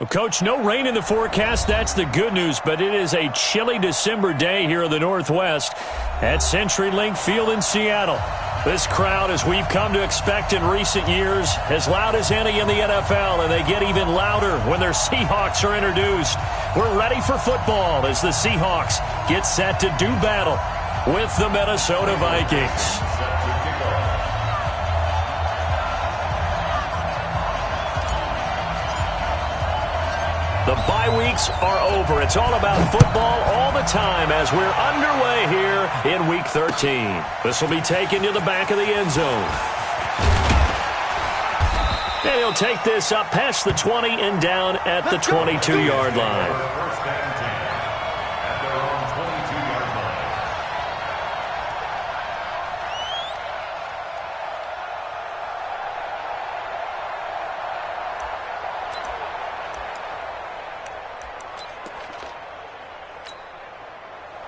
Well, Coach, no rain in the forecast. That's the good news, but it is a chilly December day here in the Northwest at CenturyLink Field in Seattle. This crowd, as we've come to expect in recent years, as loud as any in the NFL, and they get even louder when their Seahawks are introduced. We're ready for football as the Seahawks get set to do battle with the Minnesota Vikings. The bye weeks are over. It's all about football all the time as we're underway here in Week 13. This will be taken to the back of the end zone. And he'll take this up past the 20 and down at the 22-yard line.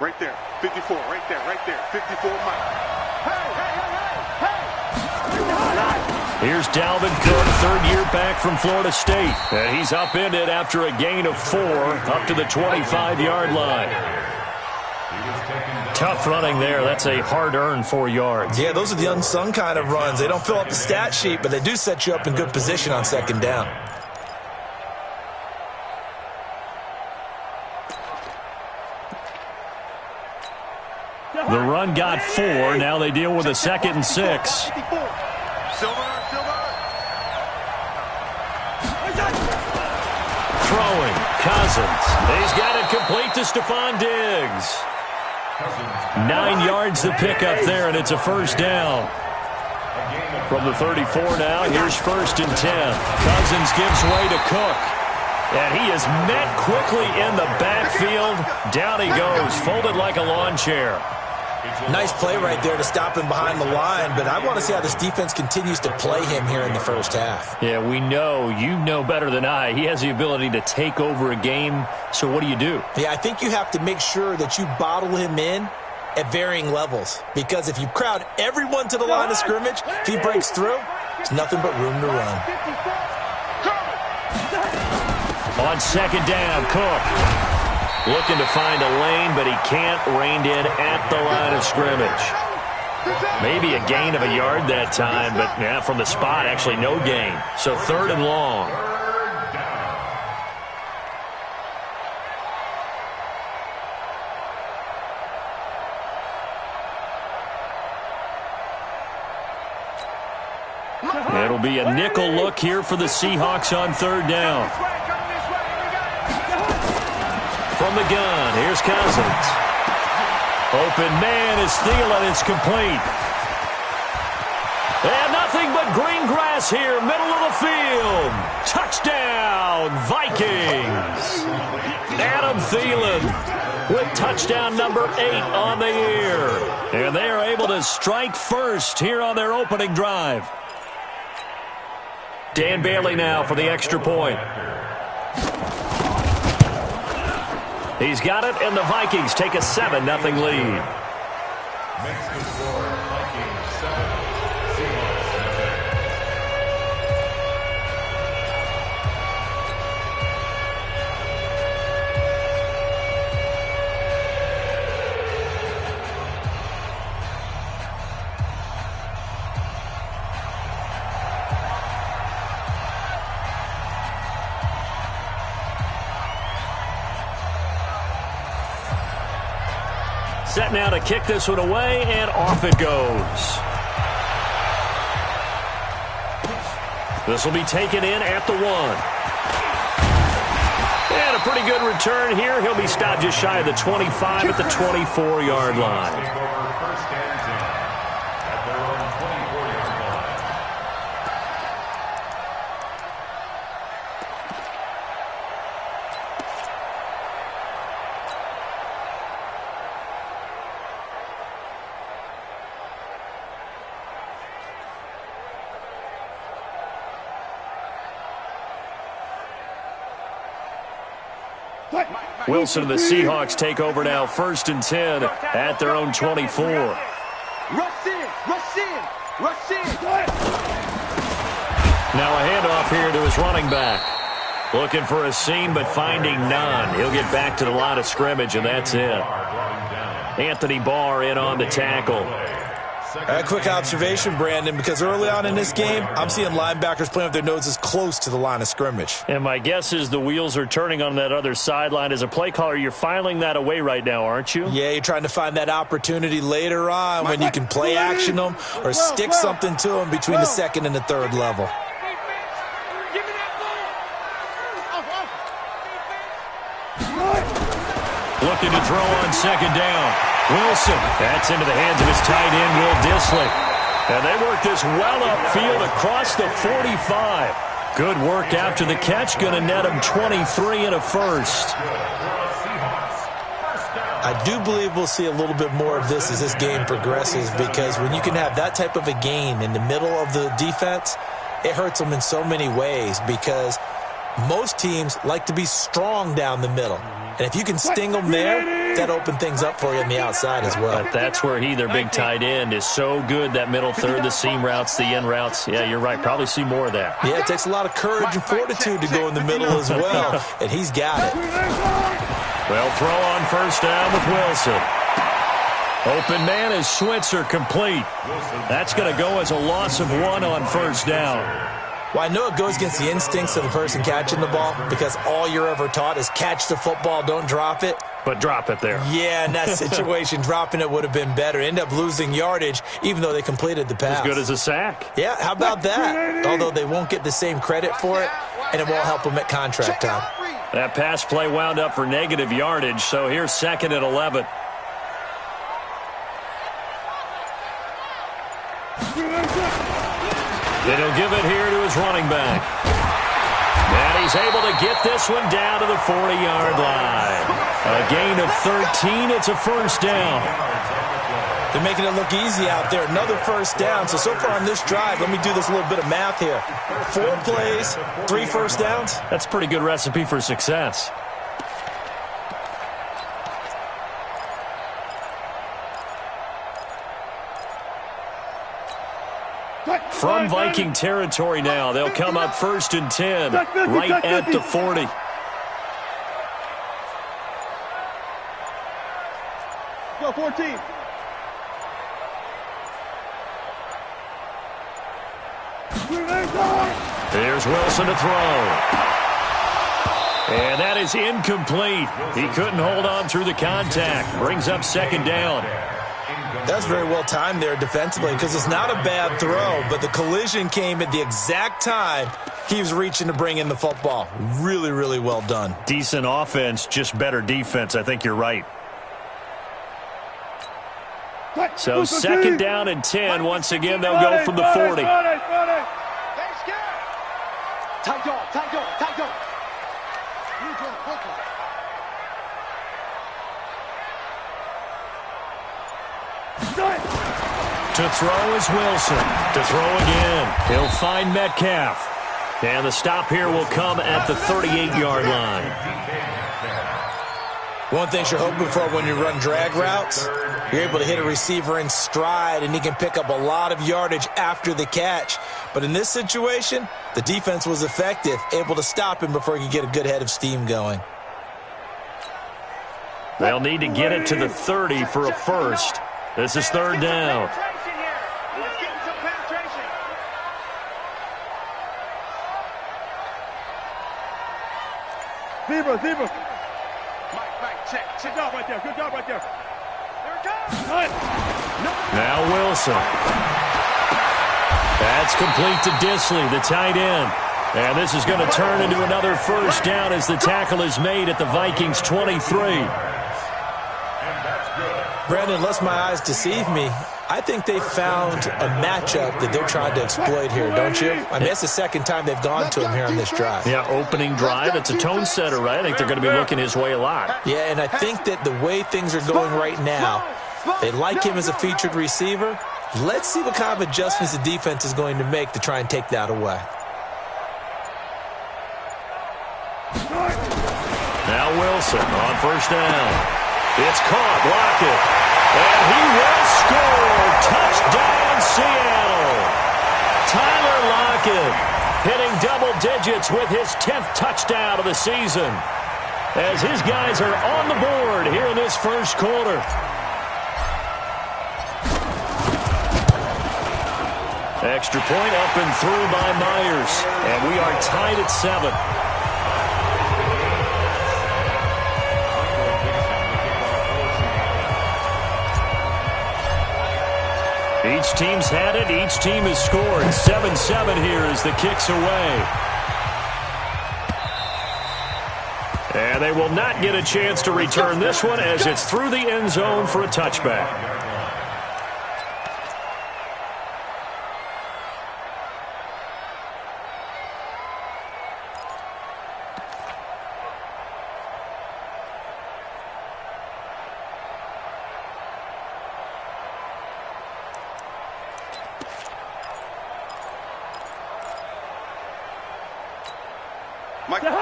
Right there, 54, right there, 54 miles. Hey! Here's Dalvin Cook, third year back from Florida State. And he's upended after a gain of 4 up to the 25-yard line. Tough running there. That's a hard-earned 4 yards. Yeah, those are the unsung kind of runs. They don't fill up the stat sheet, but they do set you up in good position on second down. The run got 4. Now they deal with a 2nd and 6. Throwing. Cousins. He's got it complete to Stephon Diggs. 9 yards the pickup there, and it's a first down. From the 34 now, here's 1st and 10. Cousins gives way to Cook. And he is met quickly in the backfield. Down he goes, folded like a lawn chair. Nice play right there to stop him behind the line, but I want to see how this defense continues to play him here in the first half. Yeah, we know. You know better than I. He has the ability to take over a game, so what do you do? Yeah, I think you have to make sure that you bottle him in at varying levels, because if you crowd everyone to the line of scrimmage, if he breaks through, there's nothing but room to run. On second down, Cook. Looking to find a lane, but he can't. Reined in at the line of scrimmage. Maybe a gain of a yard that time, but yeah, from the spot, actually no gain. So 3rd and long. It'll be a nickel look here for the Seahawks on 3rd down. From the gun, here's Cousins. Open man is Thielen. It's complete. And nothing but green grass here, middle of the field. Touchdown, Vikings. Adam Thielen with touchdown number 8 on the year. And they are able to strike first here on their opening drive. Dan Bailey now for the extra point. He's got it, and the Vikings take a 7-0 lead. Makes the score Vikings 7, Seahawks nothing. Set now to kick this one away, and off it goes. This will be taken in at the 1. And a pretty good return here. He'll be stopped just shy of the 25 at the 24-yard line. Take over 1st and 10 at their own 24-yard line. Wilson and the Seahawks take over now, 1st and 10 at their own 24. Rush in, rush in, rush in. Now a handoff here to his running back. Looking for a seam, but finding none. He'll get back to the line of scrimmage, and that's it. Anthony Barr in on the tackle. A quick observation, Brandon, because early on in this game, I'm seeing linebackers playing with their noses close to the line of scrimmage. And my guess is the wheels are turning on that other sideline. As a play caller, you're filing that away right now, aren't you? Yeah, you're trying to find that opportunity later on when you can play action them or stick something to them between the second and the third level. Looking to throw on second down. Wilson, that's into the hands of his tight end, Will Dissly. And they work this well upfield across the 45. Good work after the catch, going to net him 23 and a first. I do believe we'll see a little bit more of this as this game progresses, because when you can have that type of a gain in the middle of the defense, it hurts them in so many ways, because most teams like to be strong down the middle. And if you can sting them there, that opens things up for you on the outside as well. But that's where their big tight end, is so good, that middle third, the seam routes, the in routes. Yeah, you're right. Probably see more of that. Yeah, it takes a lot of courage and fortitude to go in the middle as well, and he's got it. Well, throw on first down with Wilson. Open man is Switzer, complete. That's going to go as a loss of 1 on first down. Well, I know it goes against the instincts of the person catching the ball, because all you're ever taught is catch the football, don't drop it. But drop it there. Yeah, in that situation, dropping it would have been better. End up losing yardage, even though they completed the pass. As good as a sack. Yeah, how about that? Although they won't get the same credit for it, and it won't help them at contract time. That pass play wound up for negative yardage, so here's second and 11. Then he'll give it here to his running back. And he's able to get this one down to the 40-yard line. A gain of 13. It's a first down. They're making it look easy out there. Another first down. So far on this drive, let me do this little bit of math here. 4 plays, 3 first downs. That's a pretty good recipe for success. From Viking territory now, they'll come up first and 10, right at the 40. Go 14. There's Wilson to throw. And that is incomplete. He couldn't hold on through the contact. Brings up second down. That's very well timed there defensively, because it's not a bad throw, but the collision came at the exact time he was reaching to bring in the football. Really, really well done. Decent offense, just better defense. I think you're right. So second down and 10. Once again, they'll go from the 40. To throw is Wilson. To throw again. He'll find Metcalf. And the stop here will come at the 38-yard line. One thing you're hoping for when you run drag routes, you're able to hit a receiver in stride, and he can pick up a lot of yardage after the catch. But in this situation, the defense was effective, able to stop him before he could get a good head of steam going. They'll need to get it to the 30 for a first. This is third down. Zebra. Mike, check. Good job right there. There it comes. Now Wilson. That's complete to Dissly, the tight end. And this is going to turn into another first down as the tackle is made at the Vikings 23. Brandon, unless my eyes deceive me, I think they found a matchup that they're trying to exploit here, don't you? I mean, that's the second time they've gone to him here on this drive. Yeah, opening drive. It's a tone setter, right? I think they're going to be looking his way a lot. Yeah, and I think that the way things are going right now, they like him as a featured receiver. Let's see what kind of adjustments the defense is going to make to try and take that away. Now Wilson on first down. It's caught. Lockett. And he will score. Touchdown, Seattle. Tyler Lockett hitting double digits with his 10th touchdown of the season, as his guys are on the board here in this first quarter. Extra point up and through by Myers, and we are tied at 7. Each team's had it. Each team has scored. 7-7 here as the kick's away. And they will not get a chance to return this one as it's through the end zone for a touchback.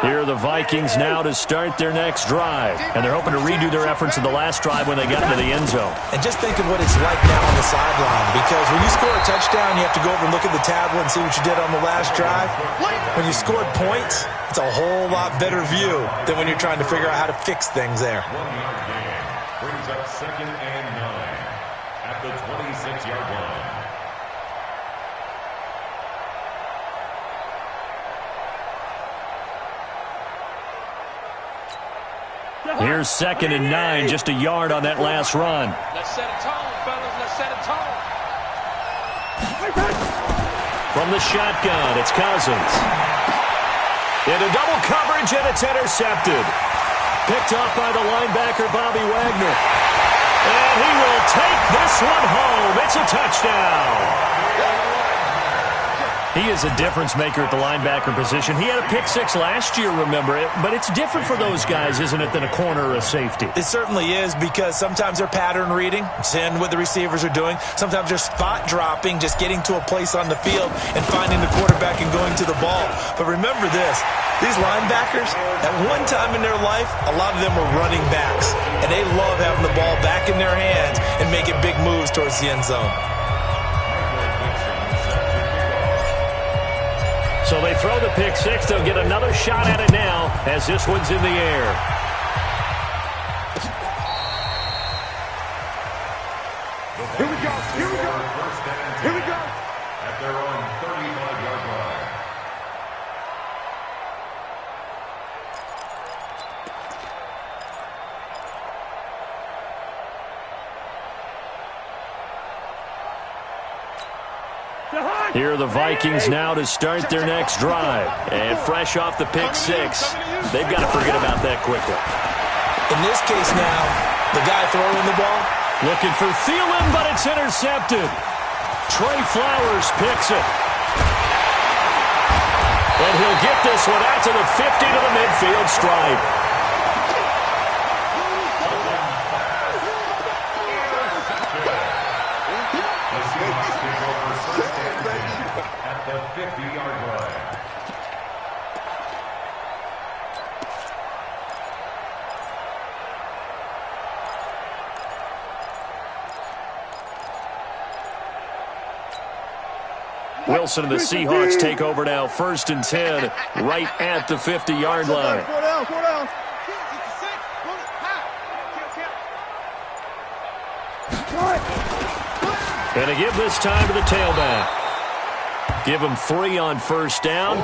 Here are the Vikings now to start their next drive. And they're hoping to redo their efforts in the last drive when they got into the end zone. And just think of what it's like now on the sideline, because when you score a touchdown, you have to go over and look at the tablet and see what you did on the last drive. When you scored points, it's a whole lot better view than when you're trying to figure out how to fix things there. 1-yard gain brings up 2nd and 9 at the 26-yard line. Here's 2nd and 9, just a yard on that last run. Let's set a tone, fellas. Let's set a tone. From the shotgun, it's Cousins. Into double coverage, and it's intercepted. Picked off by the linebacker, Bobby Wagner. And he will take this one home. It's a touchdown. He is a difference maker at the linebacker position. He had a pick-6 last year, remember it. But it's different for those guys, isn't it, than a corner or a safety? It certainly is, because sometimes they're pattern reading, seeing what the receivers are doing. Sometimes they're spot dropping, just getting to a place on the field and finding the quarterback and going to the ball. But remember this, these linebackers, at one time in their life, a lot of them were running backs. And they love having the ball back in their hands and making big moves towards the end zone. So they throw the pick-6. They'll get another shot at it now as this one's in the air. Here we go. Here we go. Here we go. At their own 35-yard line. Here are the Vikings now to start their next drive. And fresh off the pick-6, they've got to forget about that quickly. In this case now, the guy throwing the ball, looking for Thielen, but it's intercepted. Trey Flowers picks it. And he'll get this one out to the 50 to the midfield stripe. At the 50-yard line. Wilson and the Seahawks take over now, 1st and 10, right at the 50-yard line. 4 down, 4 down. And to give this time to the tailback. Give him 3 on 1st down.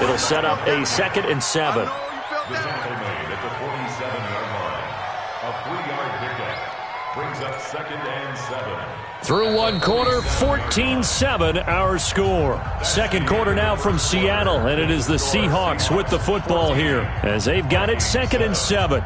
It'll set up a 2nd and 7. The tackle made at the 47-yard line. A 3-yard pickup brings up 2nd and 7. Through one quarter, 14-7 our score. Second quarter now from Seattle, and it is the Seahawks with the football here as they've got it 2nd and 7.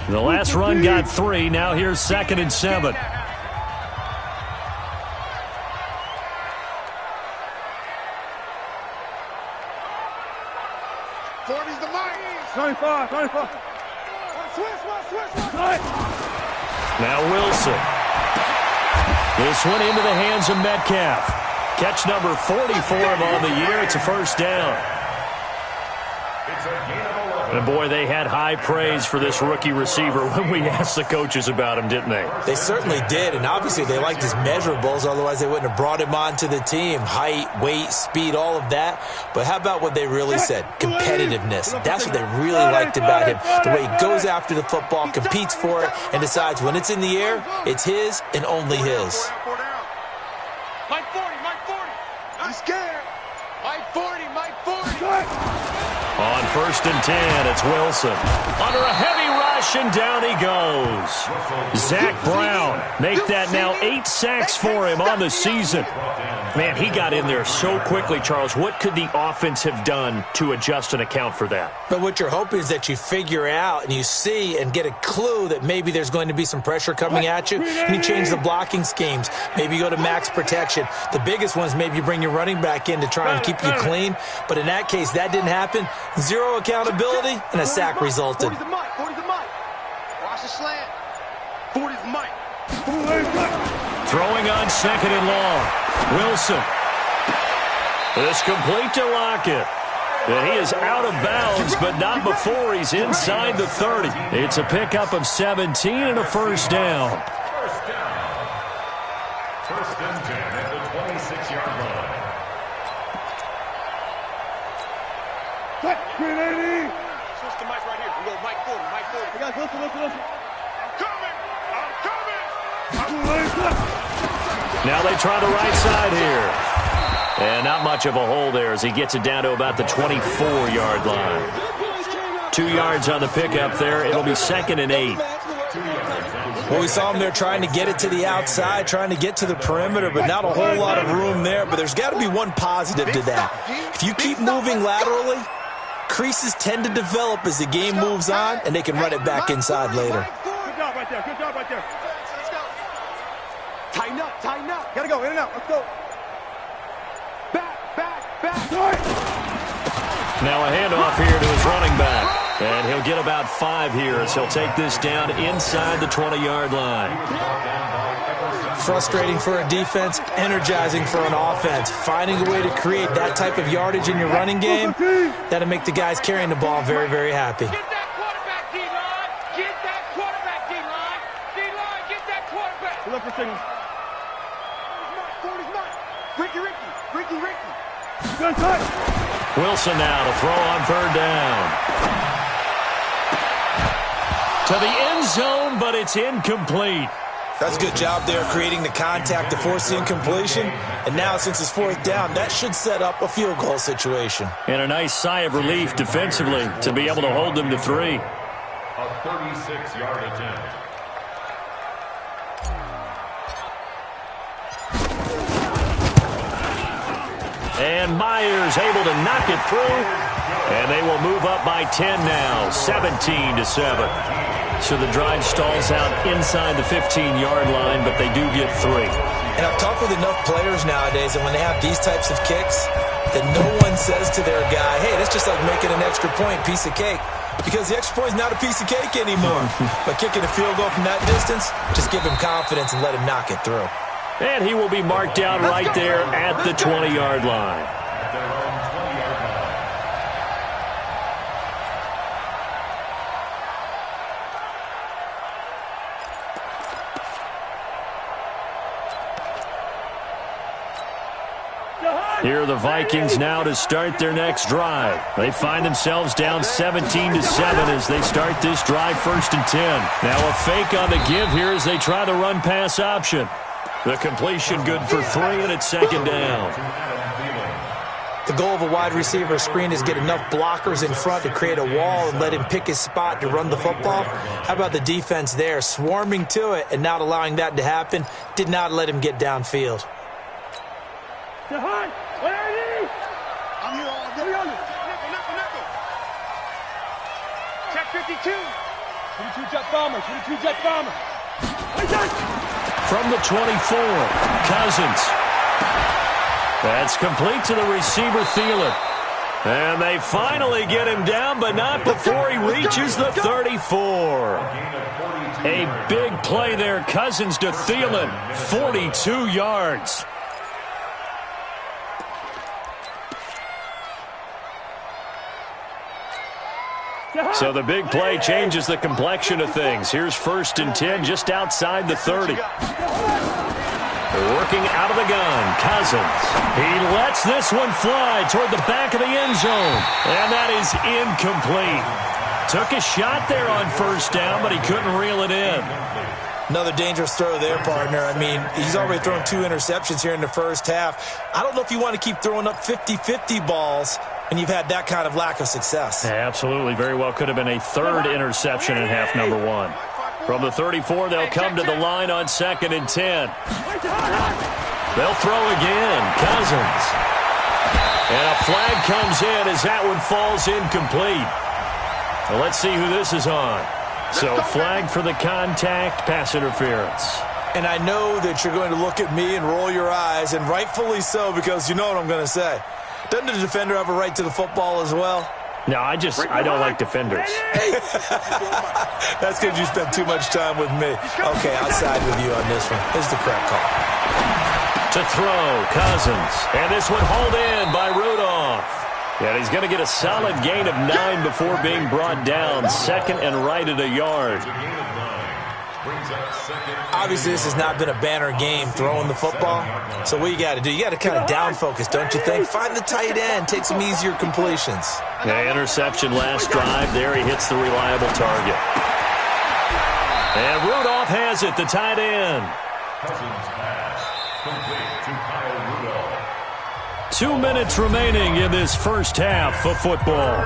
The last run got 3. Now here's 2nd and 7. 40's the mark. 25, 25. Switch. Now Wilson. This one into the hands of Metcalf. Catch number 40 for him on the year. It's a first down. It's a gain of 11. And boy, they had high praise for this rookie receiver when we asked the coaches about him, didn't they? They certainly did, and obviously they liked his measurables, otherwise they wouldn't have brought him onto the team. Height, weight, speed, all of that. But how about what they really said? Competitiveness. That's what they really liked about him. The way he goes after the football, competes for it, and decides when it's in the air, it's his and only his. Mike 40, Mike 40. I'm scared. Mike 40, Mike 40. On 1st and 10, it's Wilson. Under a heavy rush, and down he goes. Zach Brown, make that now 8 sacks for him on the season. Man, he got in there so quickly, Charles. What could the offense have done to adjust and account for that? But what you're hoping is that you figure out and you see and get a clue that maybe there's going to be some pressure coming at you, and you change the blocking schemes. Maybe you go to max protection. The biggest one is maybe you bring your running back in to try and keep you clean. But in that case, that didn't happen. Zero accountability, and a sack resulted. 40's the mic, 40's the mic. Watch the slant. 40's the mic. Throwing on 2nd and long. Wilson. This complete to Lockett. And he is out of bounds, but not before he's inside the 30. It's a pickup of 17 and a first down. First down. 1st and 10 at the 26-yard line. Switch the mic right here. We go Mike 40, Mike 40. Guys, listen. I'm coming. Now they try the right side here. And not much of a hole there as he gets it down to about the 24-yard line. 2 yards on the pickup there. It'll be 2nd and 8. Well, we saw him there trying to get it to the outside, trying to get to the perimeter, but not a whole lot of room there. But there's got to be one positive to that. If you keep moving laterally, creases tend to develop as the game moves on, and they can run it back inside later. Good job right there. Good job right there. Let's go. Tighten up, tighten up. Gotta go, in and out. Let's go. Back. Now a handoff here to his running back. And he'll get about 5 here as he'll take this down inside the 20-yard line. Frustrating for a defense, energizing for an offense. Finding a way to create that type of yardage in your running game, that'll make the guys carrying the ball very, very happy. Get that quarterback, D-line. Get that quarterback, D-line. D-line, get that quarterback. Look for signals. 40's mine. Ricky. Good touch. Wilson now to throw on 3rd down. To the end zone, but it's incomplete. That's a good job there creating the contact to force the incompletion. And now, since it's 4th down, that should set up a field goal situation. And a nice sigh of relief defensively to be able to hold them to 3. A 36-yard attempt. And Myers able to knock it through. And they will move up by 10 now, 17-7. So the drive stalls out inside the 15-yard line, but they do get 3. And I've talked with enough players nowadays, and when they have these types of kicks, that no one says to their guy, hey, that's just like making an extra point, piece of cake. Because the extra point is not a piece of cake anymore. But kicking a field goal from that distance, just give him confidence and let him knock it through. And he will be marked down right there at the 20-yard line. At their own 20-yard line. Here are the Vikings now to start their next drive. They find themselves down 17-7 as they start this drive 1st and 10. Now a fake on the give here as they try the run-pass option. The completion good for 3, and it's 2nd down. The goal of a wide receiver screen is get enough blockers in front to create a wall and let him pick his spot to run the football. How about the defense there, swarming to it and not allowing that to happen? Did not let him get downfield. Where are you? I'm here all day. Nickel. Check 52. 22 jet bomber. From the 24, Cousins. That's complete to the receiver, Thielen. And they finally get him down, but not before he reaches the 34. A big play there. Cousins to Thielen, 42 yards. So the big play changes the complexion of things. Here's 1st and 10 just outside the 30. Working out of the gun, Cousins. He lets this one fly toward the back of the end zone. And that is incomplete. Took a shot there on 1st down, but he couldn't reel it in. Another dangerous throw there, partner. I mean, he's already thrown 2 interceptions here in the first half. I don't know if you want to keep throwing up 50-50 balls when you've had that kind of lack of success. Absolutely. Very well could have been a 3rd interception in half number 1. From the 34, they'll come to the line on 2nd and 10. They'll throw again. Cousins. And a flag comes in as that one falls incomplete. Well, let's see who this is on. So flag for the contact, pass interference. And I know that you're going to look at me and roll your eyes, and rightfully so, because you know what I'm going to say. Doesn't the defender have a right to the football as well? No, I don't like defenders. That's because you spent too much time with me. Okay, I'll side with you on this one. This is the correct call. To throw, Cousins. And this one hauled in by Rudolph. And he's going to get a solid gain of 9 before being brought down. 2nd and right at a yard. Obviously, this has not been a banner game throwing the football. So what you got to do, you got to kind of down focus, don't you think? Find the tight end, take some easier completions. Yeah, interception last drive. There he hits the reliable target. And Rudolph has it, the tight end. Cousins pass, complete to Kyle Rudolph. 2 minutes remaining in this first half of football.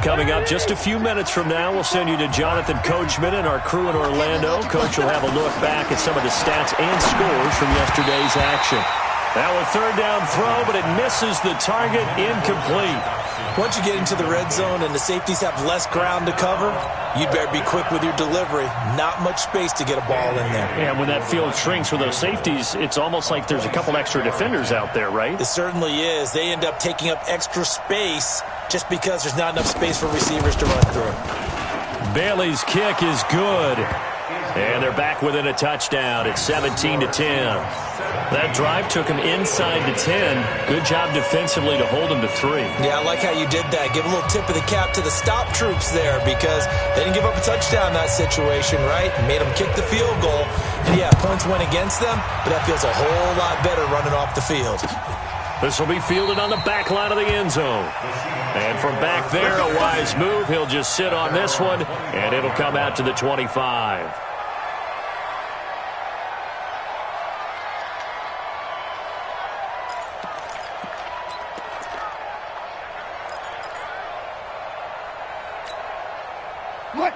Coming up just a few minutes from now, we'll send you to Jonathan Coachman and our crew in Orlando. Coach will have a look back at some of the stats and scores from yesterday's action. Now a 3rd down throw, but it misses the target, incomplete. Once you get into the red zone and the safeties have less ground to cover, you better be quick with your delivery. Not much space to get a ball in there. Yeah, when that field shrinks with those safeties, it's almost like there's a couple extra defenders out there, right? It certainly is. They end up taking up extra space just because there's not enough space for receivers to run through. Bailey's kick is good. And they're back within a touchdown. It's 17-10. That drive took him inside the 10. Good job defensively to hold him to 3. Yeah, I like how you did that. Give a little tip of the cap to the stop troops there because they didn't give up a touchdown in that situation, right? Made them kick the field goal. And yeah, points went against them, but that feels a whole lot better running off the field. This will be fielded on the back line of the end zone. And from back there, a wise move. He'll just sit on this one, and it'll come out to the 25.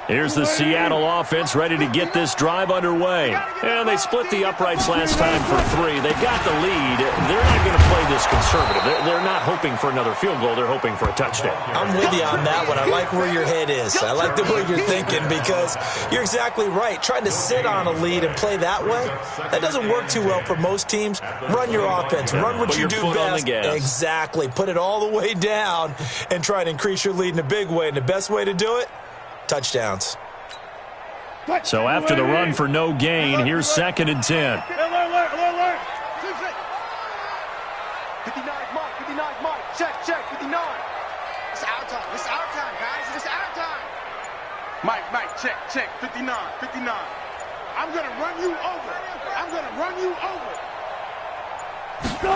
Here's the Seattle offense ready to get this drive underway. And they split the uprights last time for 3. They got the lead. They're not going to play this conservative. They're not hoping for another field goal. They're hoping for a touchdown. I'm with you on that one. I like where your head is. I like the way you're thinking because you're exactly right. Trying to sit on a lead and play that way, that doesn't work too well for most teams. Run your offense. Run what you do best. Exactly. Put it all the way down and try to increase your lead in a big way. And the best way to do it, touchdowns. So after the run for no gain, here's 2nd and 10. 59, Mike, 59, Mike. Check, 59. It's our time. It's our time, guys. It's our time. Mike, check, 59. I'm going to run you over.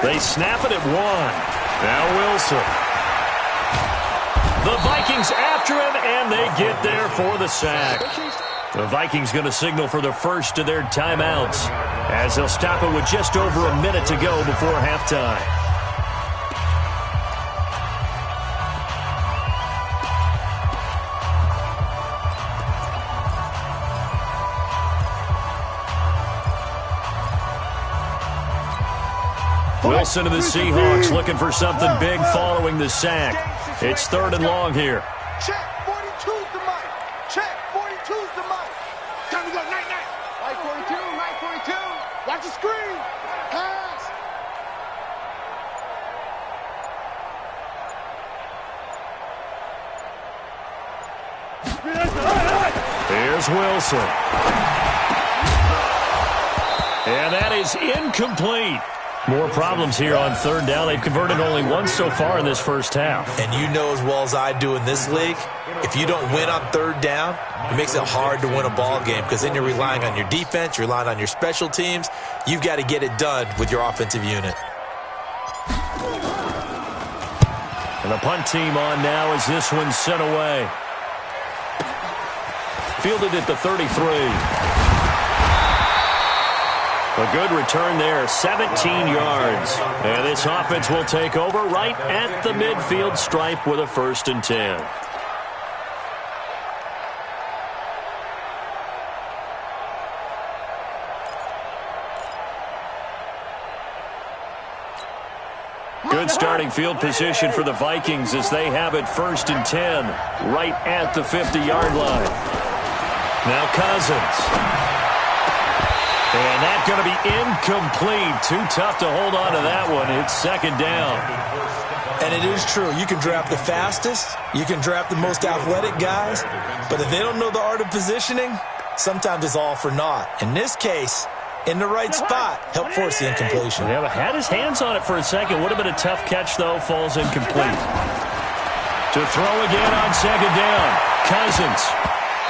They snap it at 1. Now Wilson. The Vikings after him, and they get there for the sack. The Vikings going to signal for the first of their timeouts as they'll stop it with just over a minute to go before halftime. Wilson to the Seahawks looking for something big following the sack. It's 3rd and long here. Check, 42's the mic. Check, 42's the mic. Time to go, night. Mike 42, Mike 42. Watch the screen. Pass. Here's Wilson. And that is incomplete. More problems here on 3rd down. They've converted only once so far in this first half. And you know as well as I do in this league, if you don't win on 3rd down, it makes it hard to win a ball game because then you're relying on your defense, you're relying on your special teams. You've got to get it done with your offensive unit. And the punt team on now as this one's sent away. Fielded at the 33. A good return there, 17 yards. And this offense will take over right at the midfield stripe with a 1st and 10. Good starting field position for the Vikings as they have it 1st and 10 right at the 50-yard line. Now Cousins. And that's going to be incomplete. Too tough to hold on to that one. It's 2nd down. And it is true. You can draft the fastest. You can draft the most athletic guys. But if they don't know the art of positioning, sometimes it's all for naught. In this case, in the right spot, help force the incompletion. Yeah, had his hands on it for a second. Would have been a tough catch, though. Falls incomplete. To throw again on 2nd down. Cousins.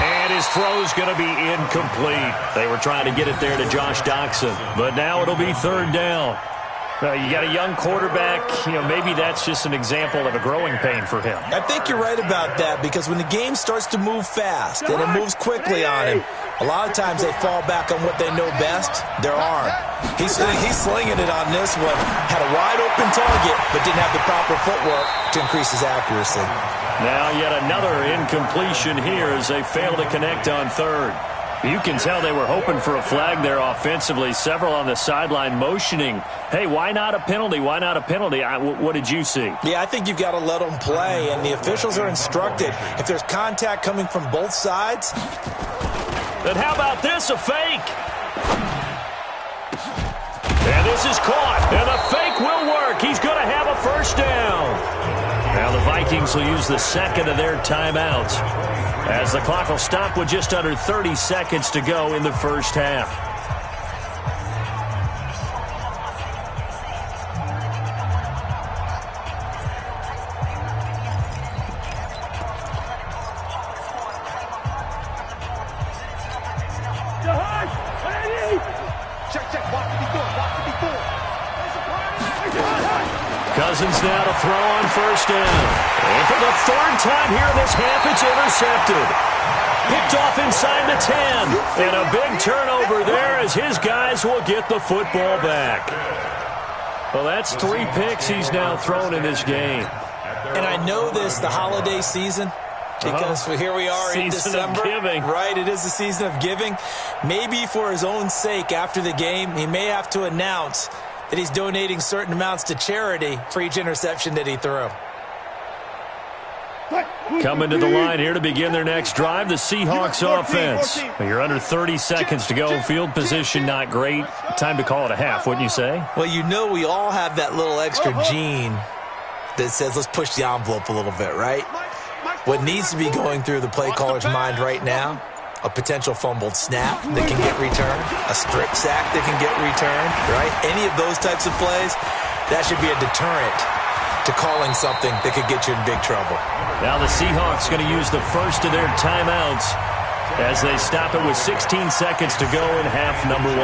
And his throw's going to be incomplete. They were trying to get it there to Josh Doxson. But now it'll be 3rd down. You got a young quarterback. Maybe that's just an example of a growing pain for him. I think you're right about that because when the game starts to move fast and it moves quickly on him, a lot of times they fall back on what they know best, their arm. He's slinging it on this one. Had a wide-open target but didn't have the proper footwork to increase his accuracy. Now yet another incompletion here as they fail to connect on 3rd. You can tell they were hoping for a flag there offensively. Several on the sideline motioning, hey, why not a penalty? Why not a penalty? What did you see? Yeah, I think you've got to let them play, and the officials are instructed. If there's contact coming from both sides. Then how about this, a fake? And this is caught, and the fake will work. He's going to have a 1st down. Now the Vikings will use the 2nd of their timeouts as the clock will stop with just under 30 seconds to go in the first half. Cousins now to throw on 1st down. And for the 3rd time here this half, it's intercepted. Picked off inside the 10. And a big turnover there as his guys will get the football back. Well, that's 3 picks he's now thrown in this game. And I know this, the holiday season, because here we are in December. Giving. Right, it is the season of giving. Maybe for his own sake after the game, he may have to announce that he's donating certain amounts to charity for each interception that he threw. Coming to the line here to begin their next drive, the Seahawks offense. You're under 30 seconds to go. Field position not great. Time to call it a half, wouldn't you say? Well, you know we all have that little extra gene that says let's push the envelope a little bit, right? What needs to be going through the play caller's mind right now, a potential fumbled snap that can get returned, a strip sack that can get returned, right? Any of those types of plays, that should be a deterrent to calling something that could get you in big trouble. Now the Seahawks going to use the 1st of their timeouts as they stop it with 16 seconds to go in half number 1.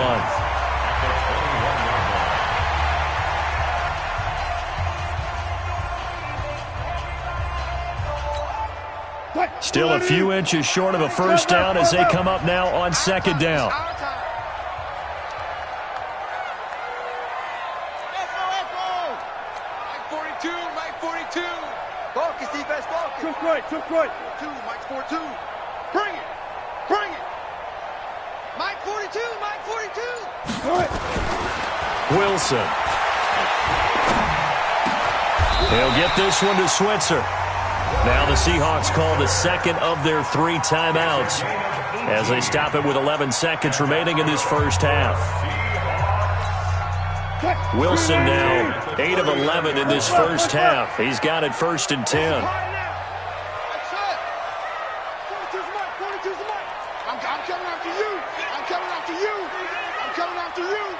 Still a few inches short of a 1st down as they come up now on 2nd down. Mike 42. Focus, defense, focus. Took right. 2, Mike 42. Bring it. Mike 42. Wilson. He'll get this one to Switzer. Now the Seahawks call the second of their 3 timeouts as they stop it with 11 seconds remaining in this first half. Wilson now 8 of 11 in this first half. He's got it 1st and 10. I'm coming after you. I'm coming after you. I'm coming after you.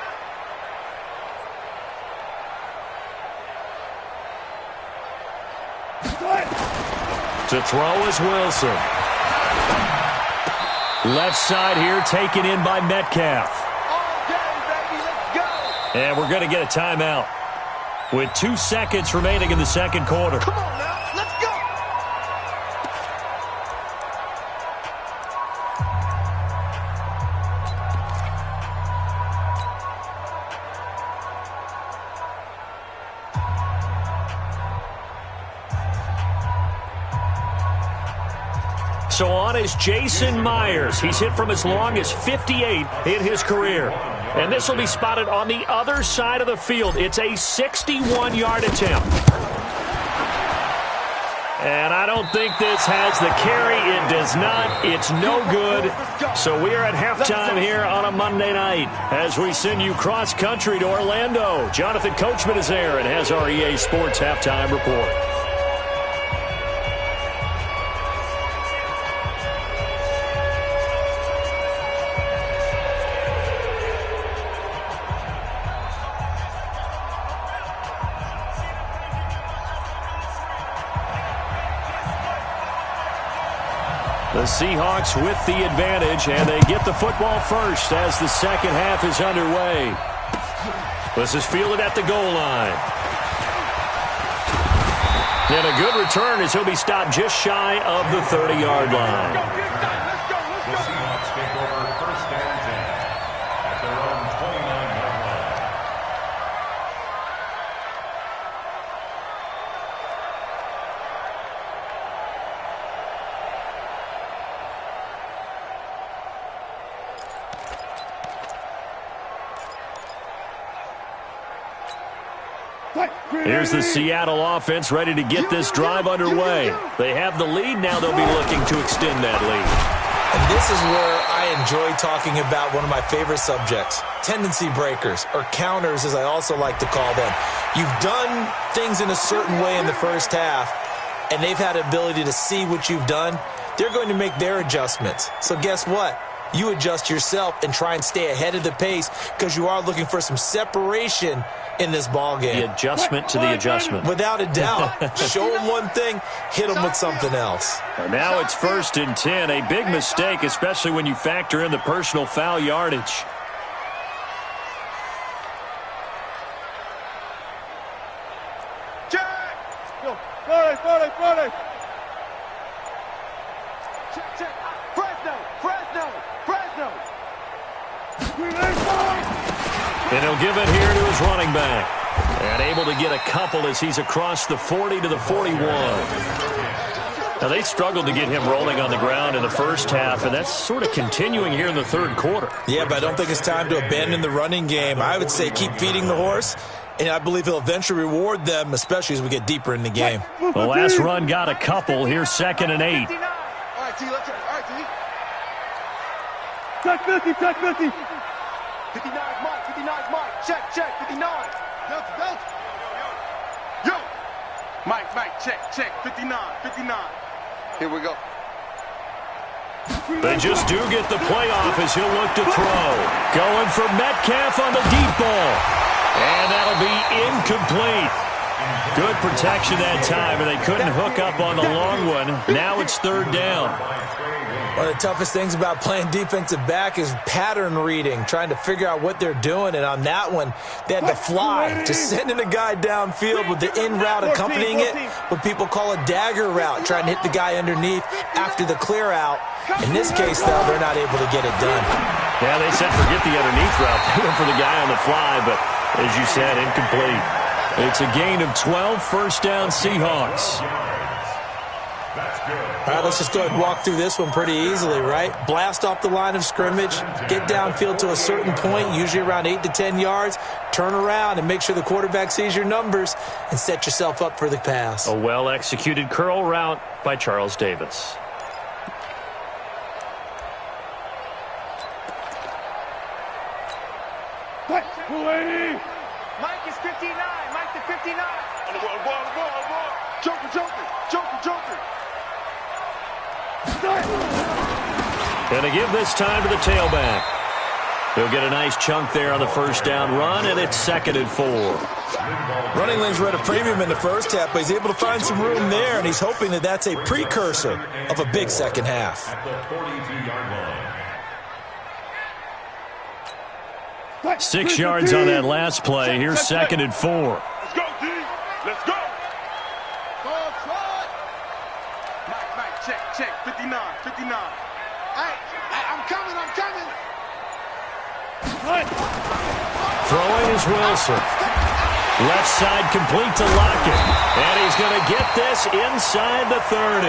To throw is Wilson. Left side here taken in by Metcalf. And we're going to get a timeout with 2 seconds remaining in the second quarter. Come on now, let's go. So on is Jason Myers. He's hit from as long as 58 in his career. And this will be spotted on the other side of the field. It's a 61-yard attempt. And I don't think this has the carry. It does not. It's no good. So we are at halftime here on a Monday night as we send you cross-country to Orlando. Jonathan Coachman is there and has our EA Sports halftime report. The Seahawks with the advantage, and they get the football first as the second half is underway. This is fielded at the goal line. And a good return as he'll be stopped just shy of the 30-yard line. The Seahawks take over 1st and 10 at their own 29-yard line. Here's the Seattle offense ready to get this drive underway. They have the lead. Now they'll be looking to extend that lead. And this is where I enjoy talking about one of my favorite subjects, tendency breakers, or counters as I also like to call them. You've done things in a certain way in the first half, and they've had the ability to see what you've done. They're going to make their adjustments. So guess what? You adjust yourself and try and stay ahead of the pace because you are looking for some separation in this ball game. The adjustment to the adjustment. Without a doubt. Show them one thing, hit them with something else. And now it's 1st and 10. A big mistake, especially when you factor in the personal foul yardage. Friday. Check. Fresno. And he'll give it here to his running back. And able to get a couple as he's across the 40 to the 41. Now, they struggled to get him rolling on the ground in the first half, and that's sort of continuing here in the third quarter. Yeah, but I don't think it's time to abandon the running game. I would say keep feeding the horse, and I believe he'll eventually reward them, especially as we get deeper in the game. The last run got a couple. Here's 2nd and 8. All right, T, let's go. All right, T. Check 50. 59 Mike. Check, 59. Yo. Mike, check, 59. Here we go. They just do get the playoff as he'll look to throw. Going for Metcalf on the deep ball. And that'll be incomplete. Good protection that time, and they couldn't hook up on the long one. Now it's 3rd down. One of the toughest things about playing defensive back is pattern reading, trying to figure out what they're doing. And on that one, they had to fly, just sending a guy downfield with the in route accompanying it, what people call a dagger route, trying to hit the guy underneath after the clear out. In this case, though, they're not able to get it done. Yeah, they said forget the underneath route. They went for the guy on the fly, but as you said, incomplete. It's a gain of 12, 1st down Seahawks. That's good. All right, let's just go ahead and walk through this one pretty easily, right? Blast off the line of scrimmage, get downfield to a certain point, usually around 8 to 10 yards, turn around and make sure the quarterback sees your numbers and set yourself up for the pass. A well-executed curl route by Charles Davis. Mike is 59. Mike to 59. On the ball. Joker. Going to give this time to the tailback. He'll get a nice chunk there on the first down run, and it's 2nd and 4. Running lanes were at a premium in the first half, but he's able to find some room there, and he's hoping that that's a precursor of a big second half. At the 42-yard line. 6 yards on that last play. Here's 2nd and 4. Let's go, D. Let's go. Mike, check. 59. Hey, I'm coming. Throwing is Wilson. Left side complete to Lockett. And he's going to get this inside the 30.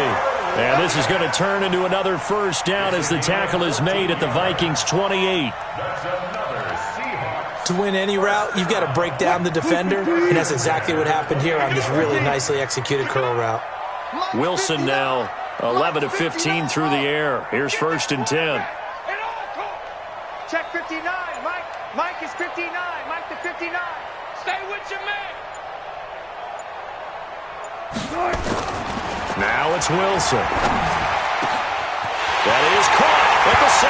And this is going to turn into another first down as the tackle is made at the Vikings 28. That's another Seahawks. To win any route, you've got to break down the defender, and that's exactly what happened here on this really nicely executed curl route. Wilson now 11 of 15 through the air. Here's 1st and 10. Check 59. Mike is 59. Mike to 59. Stay with your man. Now it's Wilson. That is caught at the 7.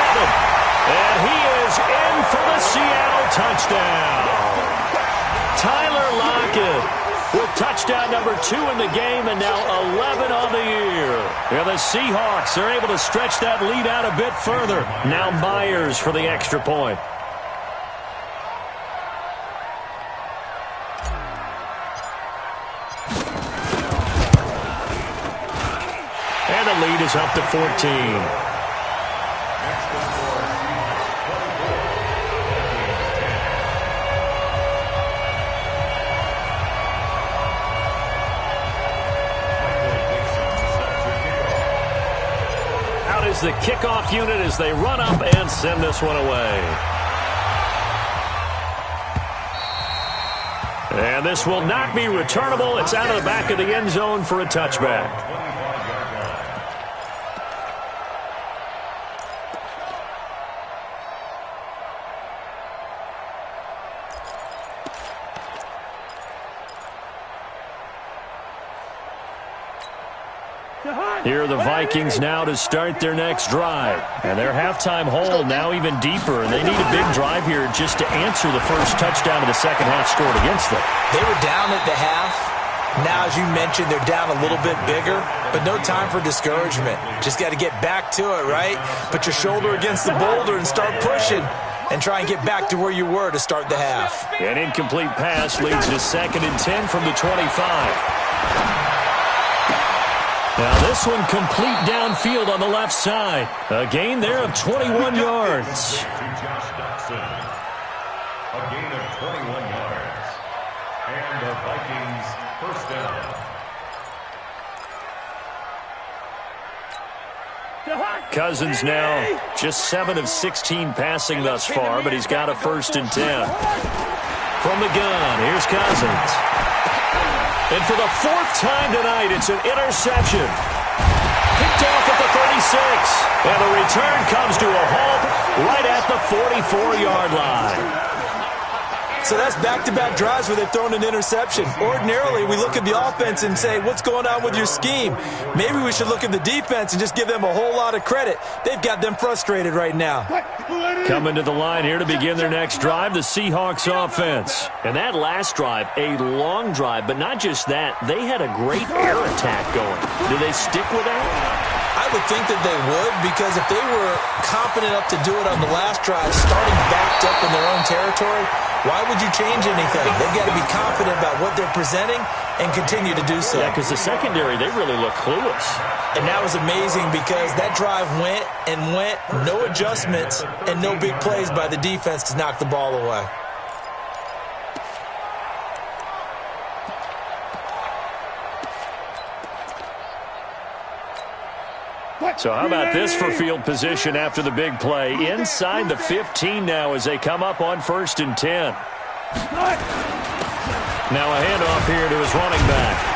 And he is in for the Seattle touchdown. Tyler Lockett with touchdown number 2 in the game and now 11 on the year. And the Seahawks are able to stretch that lead out a bit further. Now Myers for the extra point. And the lead is up to 14. The kickoff unit as they run up and send this one away. And this will not be returnable. It's out of the back of the end zone for a touchback. Here are the Vikings now to start their next drive. And their halftime hole now even deeper. And they need a big drive here just to answer the first touchdown of the second half scored against them. They were down at the half. Now, as you mentioned, they're down a little bit bigger, but no time for discouragement. Just got to get back to it, right? Put your shoulder against the boulder and start pushing and try and get back to where you were to start the half. An incomplete pass leads to 2nd and 10 from the 25. Now this one complete downfield on the left side. A gain there of 21 yards. A gain of 21 yards. And the Vikings first down. Cousins now just 7 of 16 passing thus far, but he's got a 1st and 10. From the gun, here's Cousins. And for the 4th time tonight, it's an interception. Picked off at the 36. And the return comes to a halt right at the 44-yard line. So that's back-to-back drives where they've thrown an interception. Ordinarily, we look at the offense and say, what's going on with your scheme? Maybe we should look at the defense and just give them a whole lot of credit. They've got them frustrated right now. Coming to the line here to begin their next drive, the Seahawks offense. And that last drive, a long drive, but not just that. They had a great air attack going. Do they stick with that? I would think that they would, because if they were confident enough to do it on the last drive, starting backed up in their own territory, why would you change anything? They've got to be confident about what they're presenting and continue to do so. Yeah, because the secondary, they really look clueless. And that was amazing because that drive went and went, no adjustments and no big plays by the defense to knock the ball away. So how about this for field position after the big play? Inside the 15 now as they come up on 1st and 10. Now a handoff here to his running back.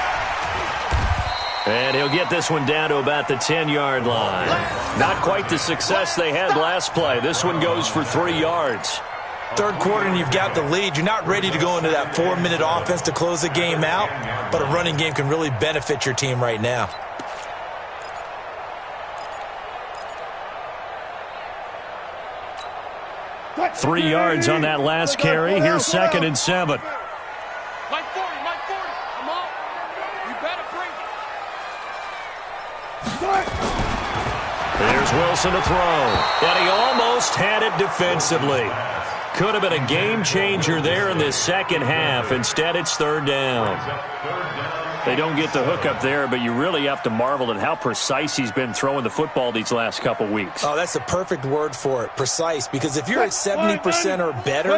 And he'll get this one down to about the 10-yard line. Not quite the success they had last play. This one goes for 3 yards. Third quarter and you've got the lead. You're not ready to go into that 4-minute offense to close the game out, but a running game can really benefit your team right now. Got 3 yards on that last carry. Here's 2nd and 7. Like 40, come on. You better bring it. There's Wilson to throw. And he almost had it defensively. Could have been a game changer there in this second half. Instead, it's 3rd down. They don't get the hook up there, but you really have to marvel at how precise he's been throwing the football these last couple weeks. Oh, that's the perfect word for it, precise. Because if you're at 70% or better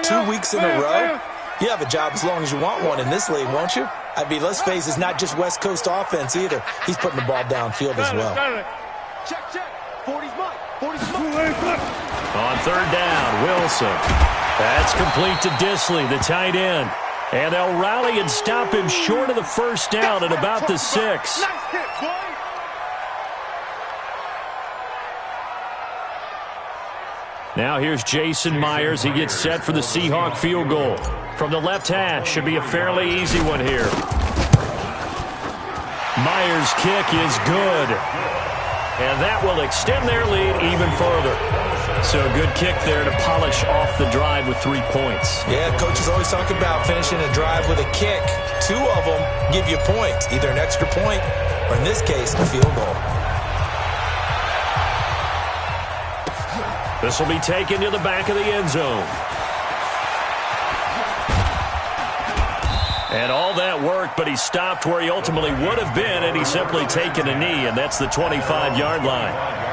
2 weeks in a row, you have a job as long as you want one in this league, won't you? I mean, let's face it, it's not just West Coast offense either. He's putting the ball downfield as well. Check. 40's mine. 40's mine. On 3rd down, Wilson. That's complete to Disley, the tight end. And they'll rally and stop him short of the 1st down at about the 6. Nice hit, boy. Now here's Jason Myers. He gets set for the Seahawk field goal. From the left hash, should be a fairly easy one here. Myers' kick is good. And that will extend their lead even further. So a good kick there to polish off the drive with 3 points. Yeah, coaches always talk about finishing a drive with a kick. 2 of them give you points, either an extra point or, in this case, a field goal. This will be taken to the back of the end zone. And all that worked, but he stopped where he ultimately would have been had he simply taken a knee, and that's the 25-yard line.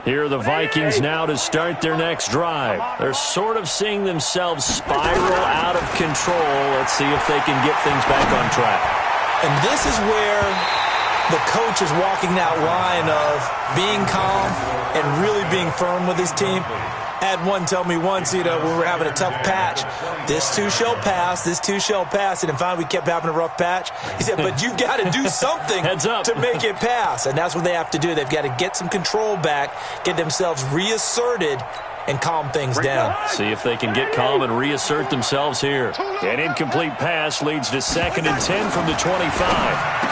Here are the Vikings now to start their next drive. They're sort of seeing themselves spiral out of control. Let's see if they can get things back on track. And this is where the coach is walking that line of being calm and really being firm with his team. I had one tell me once, when we were having a tough patch, this too shall pass, this too shall pass. And finally we kept having a rough patch. He said, but you've got to do something to make it pass. And that's what they have to do. They've got to get some control back, get themselves reasserted, and calm things down. See if they can get calm and reassert themselves here. An incomplete pass leads to 2nd and 10 from the 25.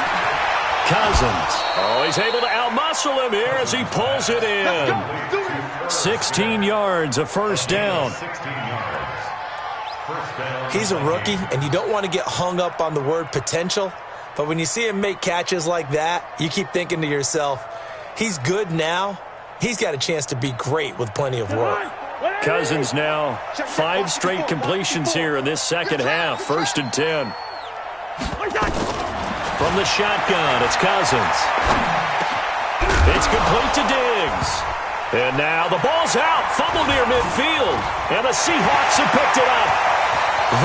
Cousins. Oh, he's able to outmuscle him here as he pulls it in. 16 yards, a 1st down. He's a rookie, and you don't want to get hung up on the word potential. But when you see him make catches like that, you keep thinking to yourself, he's good now. He's got a chance to be great with plenty of work. Cousins now 5 straight completions here in this second half. 1st and 10. From the shotgun, it's Cousins. It's complete to Diggs. And now the ball's out. Fumble near midfield. And the Seahawks have picked it up.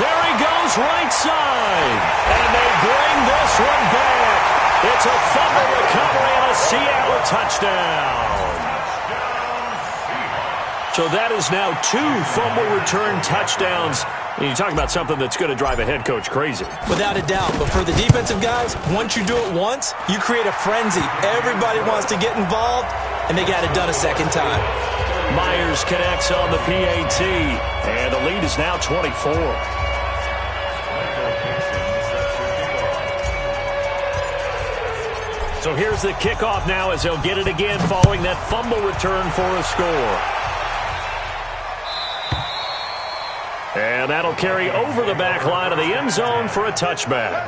There he goes right side. And they bring this one back. It's a fumble recovery and a Seattle touchdown. So that is now 2 fumble return touchdowns. And you talk about something that's going to drive a head coach crazy. Without a doubt. But for the defensive guys, once you do it once, you create a frenzy. Everybody wants to get involved, and they got it done a second time. Myers connects on the PAT, and the lead is now 24. So here's the kickoff now as they'll get it again following that fumble return for a score. And that'll carry over the back line of the end zone for a touchback.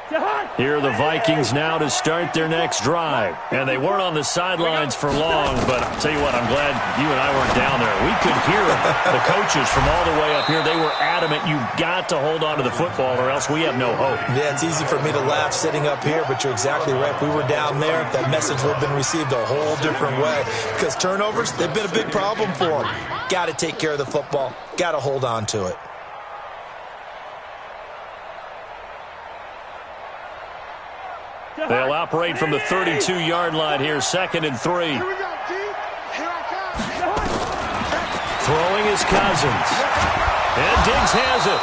Here are the Vikings now to start their next drive. And they weren't on the sidelines for long, but I'll tell you what, I'm glad you and I weren't down there. We could hear the coaches from all the way up here. They were adamant, you've got to hold on to the football or else we have no hope. Yeah, it's easy for me to laugh sitting up here, but you're exactly right. If we were down there, that message would have been received a whole different way. Because turnovers, they've been a big problem for them. Got to take care of the football. Got to hold on to it. They'll operate from the 32-yard line here, 2nd and 3. Here we go, D. Here I come. Throwing is Cousins. And Diggs has it.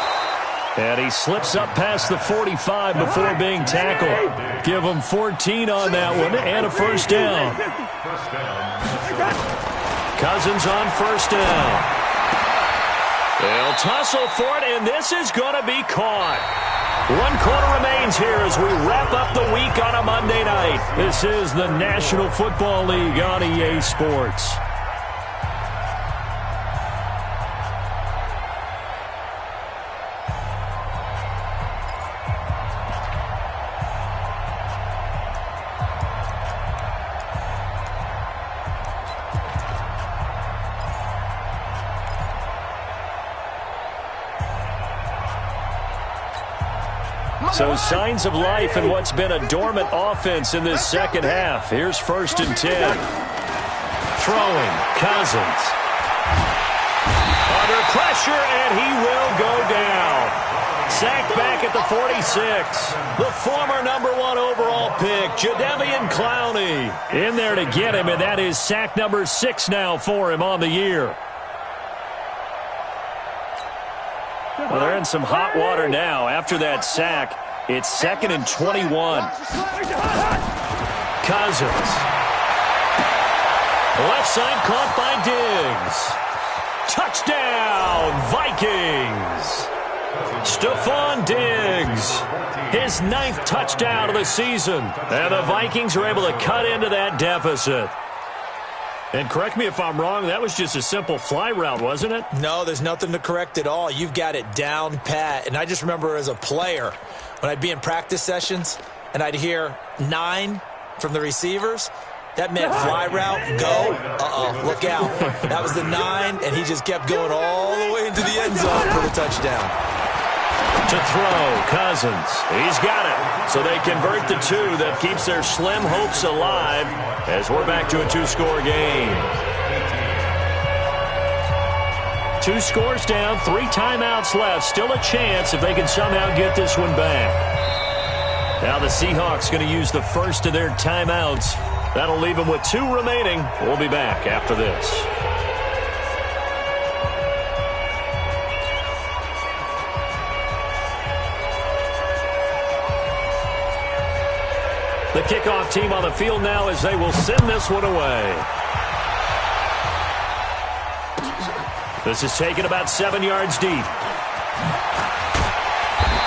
And he slips up past the 45 before being tackled. Give him 14 on that one and a first down. Cousins on first down. They'll tussle for it, and this is going to be caught. 1 quarter remains here as we wrap up the week on a Monday night. This is the National Football League on EA Sports. So signs of life in what's been a dormant offense in this second half. Here's 1st and 10. Throwing, Cousins. Under pressure, and he will go down. Sacked back at the 46. The former #1 overall pick, Jadeveon Clowney, in there to get him, and that is sack number 6 now for him on the year. Well, they're in some hot water now. After that sack, it's 2nd and 21. Cousins. Left side caught by Diggs. Touchdown, Vikings. Stephon Diggs. His 9th touchdown of the season. And the Vikings are able to cut into that deficit. And correct me if I'm wrong, that was just a simple fly route, wasn't it? No, there's nothing to correct at all. You've got it down pat. And I just remember as a player, when I'd be in practice sessions and I'd hear 9 from the receivers, that meant fly route, go, look out. That was the 9, and he just kept going all the way into the end zone for the touchdown. To throw, Cousins. He's got it. So they convert the 2 that keeps their slim hopes alive as we're back to a 2-score game. 2 scores down, 3 timeouts left. Still a chance if they can somehow get this one back. Now the Seahawks going to use the first of their timeouts. That'll leave them with 2 remaining. We'll be back after this. The kickoff team on the field now as they will send this one away. This is taken about 7 yards deep.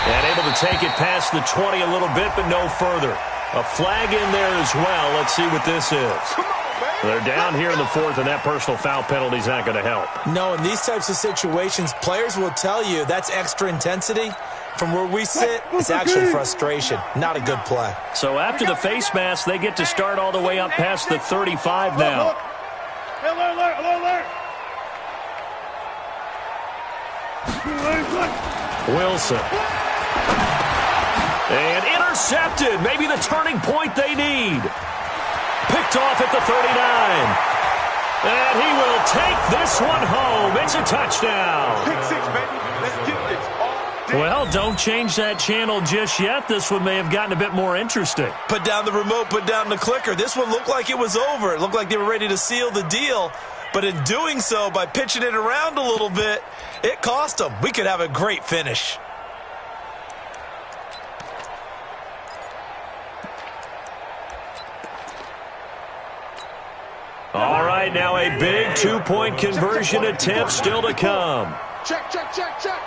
And able to take it past the 20 a little bit, but no further. A flag in there as well. Let's see what this is. They're down here in the 4th, and that personal foul penalty is not going to help. No, in these types of situations, players will tell you that's extra intensity. From where we sit, it's actually frustration. Not a good play. So after the face mask, they get to start all the way up past the 35 now. Wilson. And intercepted. Maybe the turning point they need. Picked off at the 39. And he will take this one home. It's a touchdown. Pick 6, baby. Let's get this. Well, don't change that channel just yet. This one may have gotten a bit more interesting. Put down the remote, put down the clicker. This one looked like it was over. It looked like they were ready to seal the deal. But in doing so, by pitching it around a little bit, it cost them. We could have a great finish. All right, now a big 2-point conversion attempt still to come. Check, check, check, check.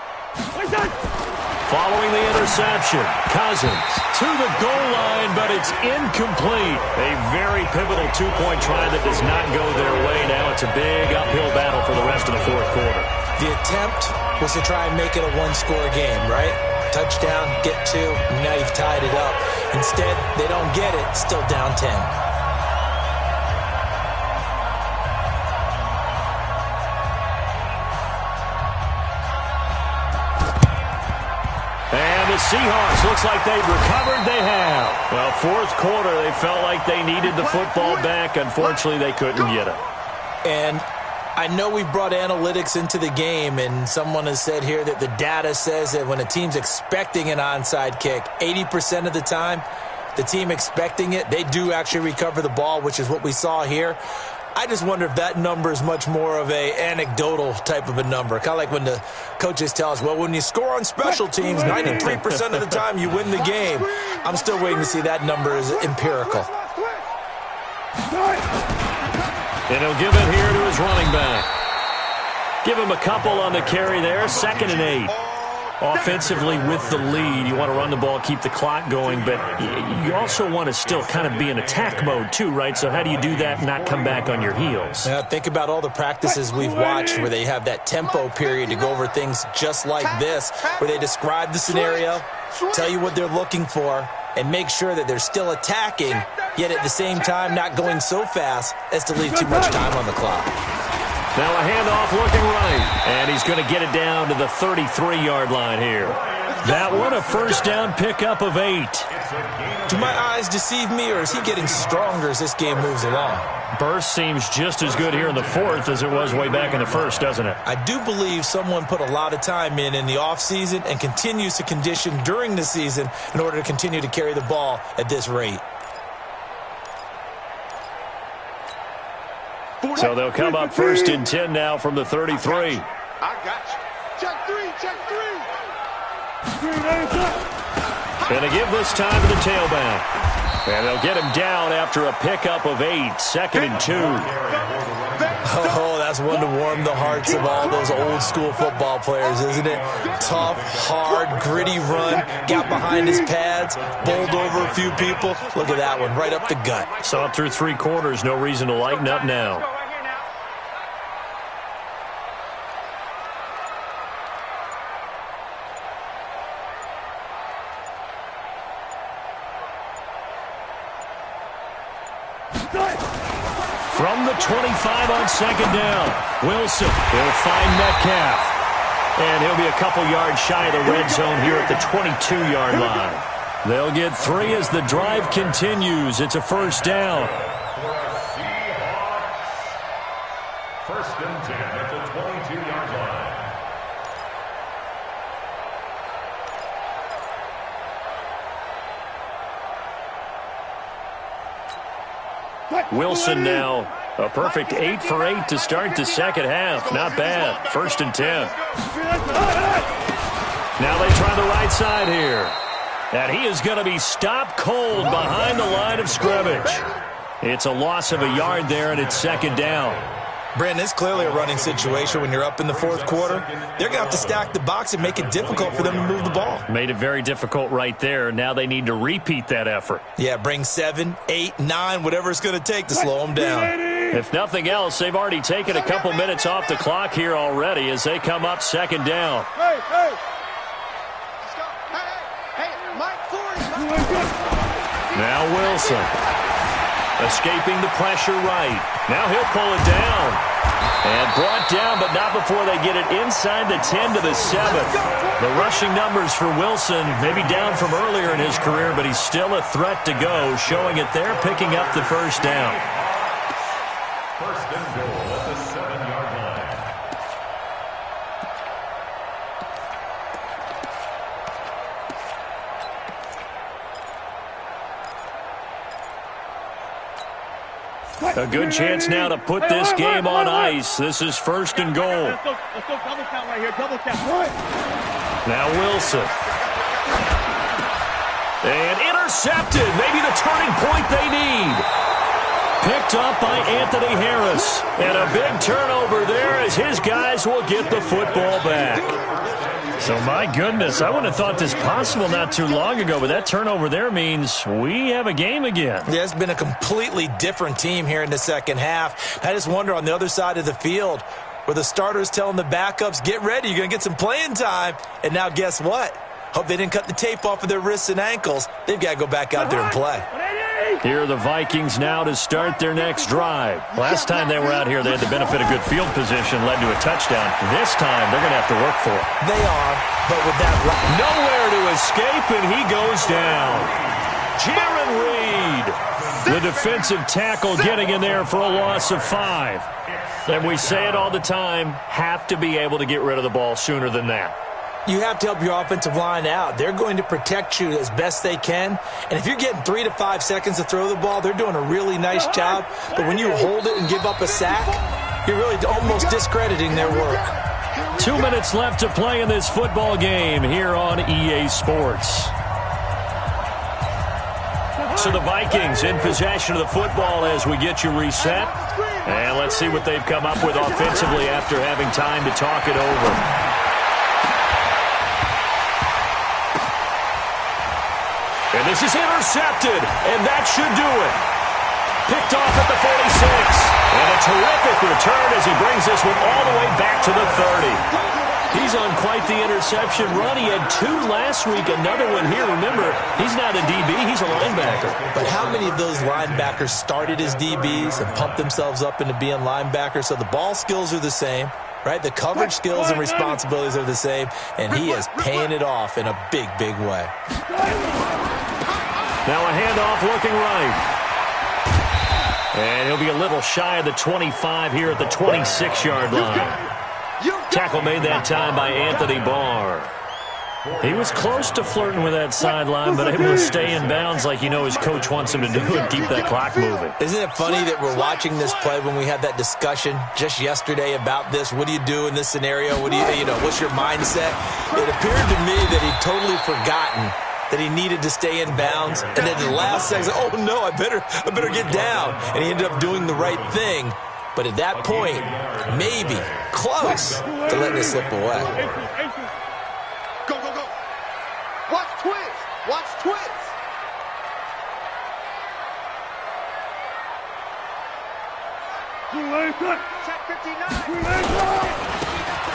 Following the interception, Cousins to the goal line, but it's incomplete. A very pivotal 2-point try that does not go their way. Now it's a big uphill battle for the rest of the 4th quarter. The attempt was to try and make it a 1-score game, right? touchdown, get 2, and now you've tied it up. Instead, they don't get it, still down 10. And the Seahawks, looks like they've recovered. They have. Well, fourth quarter, they felt like they needed the football back. Unfortunately, they couldn't get it. And I know we've brought analytics into the game, and someone has said here that the data says that when a team's expecting an onside kick, 80% of the time, the team expecting it, they do actually recover the ball, which is what we saw here. I just wonder if that number is much more of a anecdotal type of a number. Kind of like when the coaches tell us, well, when you score on special teams, 93% of the time you win the game. I'm still waiting to see that number is empirical. And he'll give it here to his running back. Give him a couple on the carry there, 2nd and 8. Offensively with the lead, you want to run the ball, keep the clock going, but you also want to still kind of be in attack mode too, right? So how do you do that and not come back on your heels? Yeah, think about all the practices we've watched where they have that tempo period to go over things just like this, where they describe the scenario, tell you what they're looking for, and make sure that they're still attacking, yet at the same time not going so fast as to leave too much time on the clock. Now a handoff looking right, and he's going to get it down to the 33-yard line here. That one a first down pickup of 8. Do my eyes deceive me, or is he getting stronger as this game moves along? Burst seems just as good here in the fourth as it was way back in the first, doesn't it? I do believe someone put a lot of time in the offseason and continues to condition during the season in order to continue to carry the ball at this rate. So they'll come up 1st and 10 now from the 33. I got you. Check 3, check 3. And they give this time to the tailback. And they'll get him down after a pickup of 8, 2nd and 2. Oh, that's one to warm the hearts of all those old school football players, isn't it? Tough, hard, gritty run, got behind his pads, bowled over a few people. Look at that one, right up the gut. Saw it through 3 quarters, no reason to lighten up now. From the 25 on 2nd down, Wilson will find Metcalf. And he'll be a couple yards shy of the red zone here at the 22-yard line. They'll get 3 as the drive continues. It's a first down. First and 10 at the 22-yard line. Wilson now a perfect 8 for 8 to start the second half. Not bad. 1st and 10. Now they try the right side here. And he is going to be stopped cold behind the line of scrimmage. It's a loss of a yard there, and it's 2nd down. Brandon, it's clearly a running situation when you're up in the fourth quarter. They're going to have to stack the box and make it difficult for them to move the ball. Made it very difficult right there. Now they need to repeat that effort. Yeah, bring 7, 8, 9, whatever it's going to take to slow them down. If nothing else, they've already taken a couple minutes off the clock here already as they come up 2nd down. Hey, hey. Let's go. Hey, Mike 40. Now Wilson. Escaping the pressure right. Now he'll pull it down. And brought down, but not before they get it inside the 10 to the 7. The rushing numbers for Wilson maybe down from earlier in his career, but he's still a threat to go, showing it there, picking up the first down. First and goal at the 7-yard line. A good chance now to put this game on ice. This is 1st and goal. Let's go double count right here. Double count. Now Wilson. And intercepted. Maybe the turning point they need. Picked up by Anthony Harris. And a big turnover there as his guys will get the football back. So, my goodness, I wouldn't have thought this possible not too long ago, but that turnover there means we have a game again. Yeah, it's been a completely different team here in the second half. I just wonder on the other side of the field where the starters telling the backups, get ready, you're going to get some playing time. And now guess what? Hope they didn't cut the tape off of their wrists and ankles. They've got to go back out there and play. Here are the Vikings now to start their next drive. Last time they were out here, they had the benefit of good field position, led to a touchdown. This time, they're going to have to work for it. They are, but with that... Nowhere to escape, and he goes down. Jaron Reed, the defensive tackle, getting in there for a loss of 5. And we say it all the time, have to be able to get rid of the ball sooner than that. You have to help your offensive line out. They're going to protect you as best they can. And if you're getting 3 to 5 seconds to throw the ball, they're doing a really nice job. But when you hold it and give up a sack, you're really almost discrediting their work. 2 minutes left to play in this football game here on EA Sports. So the Vikings in possession of the football as we get you reset. And let's see what they've come up with offensively after having time to talk it over. And this is intercepted, and that should do it. Picked off at the 46. And a terrific return as he brings this one all the way back to the 30. He's on quite the interception run. He had 2 last week, another one here. Remember, he's not a DB, he's a linebacker. But how many of those linebackers started as DBs and pumped themselves up into being linebackers? So the ball skills are the same, right? The coverage skills and responsibilities are the same, and he is paying it off in a big, big way. Now a handoff looking right. And he'll be a little shy of the 25 here at the 26-yard line. Tackle made that time by Anthony Barr. He was close to flirting with that sideline, but able to stay in bounds like his coach wants him to do and keep that clock moving. Isn't it funny that we're watching this play when we had that discussion just yesterday about this? What do you do in this scenario? What do what's your mindset? It appeared to me that he'd totally forgotten that he needed to stay in bounds, and then the last second, oh no, I better get down. And he ended up doing the right thing. But at that point, maybe close to letting it slip away. Go, go, go. Watch twins. Watch twins. Check 59.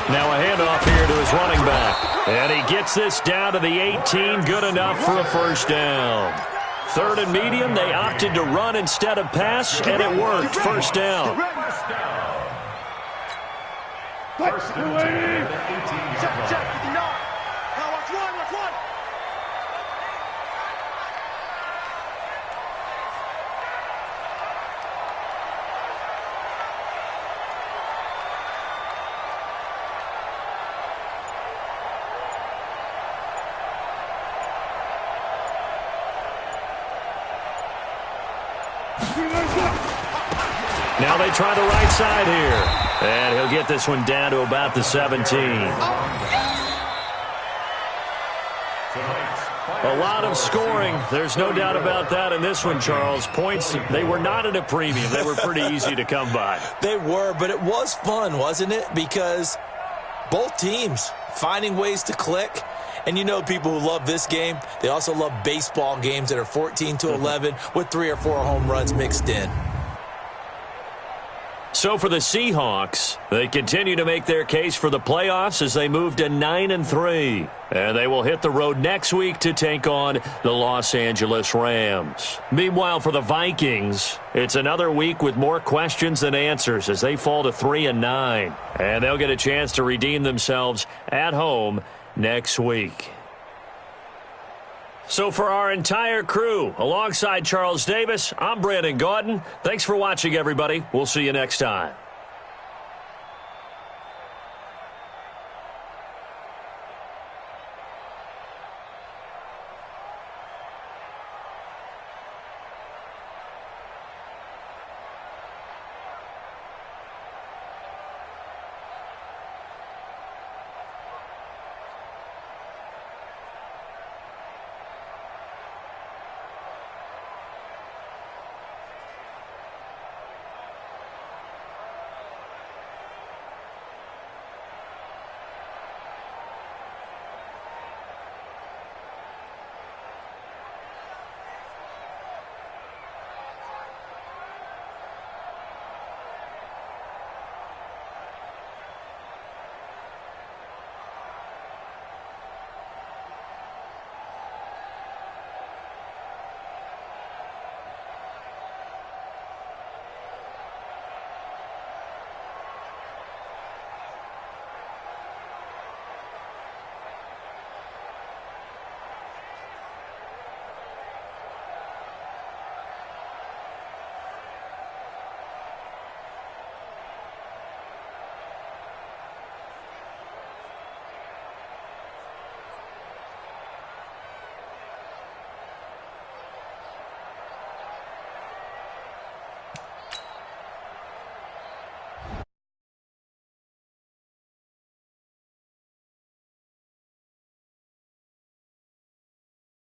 Now a handoff here to his running back. And he gets this down to the 18. Good enough for a first down. 3rd and medium. They opted to run instead of pass, and it worked. First down. First and 10 at 18. Check 59. Now watch one. Now they try the right side here. And he'll get this one down to about the 17. A lot of scoring. There's no doubt about that in this one, Charles. Points, they were not at a premium. They were pretty easy to come by. They were, but it was fun, wasn't it? Because both teams finding ways to click. And people who love this game, they also love baseball games that are 14-11 with 3 or 4 home runs mixed in. So for the Seahawks, they continue to make their case for the playoffs as they move to 9-3. And they will hit the road next week to take on the Los Angeles Rams. Meanwhile, for the Vikings, it's another week with more questions than answers as they fall to 3-9. And they'll get a chance to redeem themselves at home next week. So for our entire crew, alongside Charles Davis, I'm Brandon Gaudin. Thanks for watching, everybody. We'll see you next time.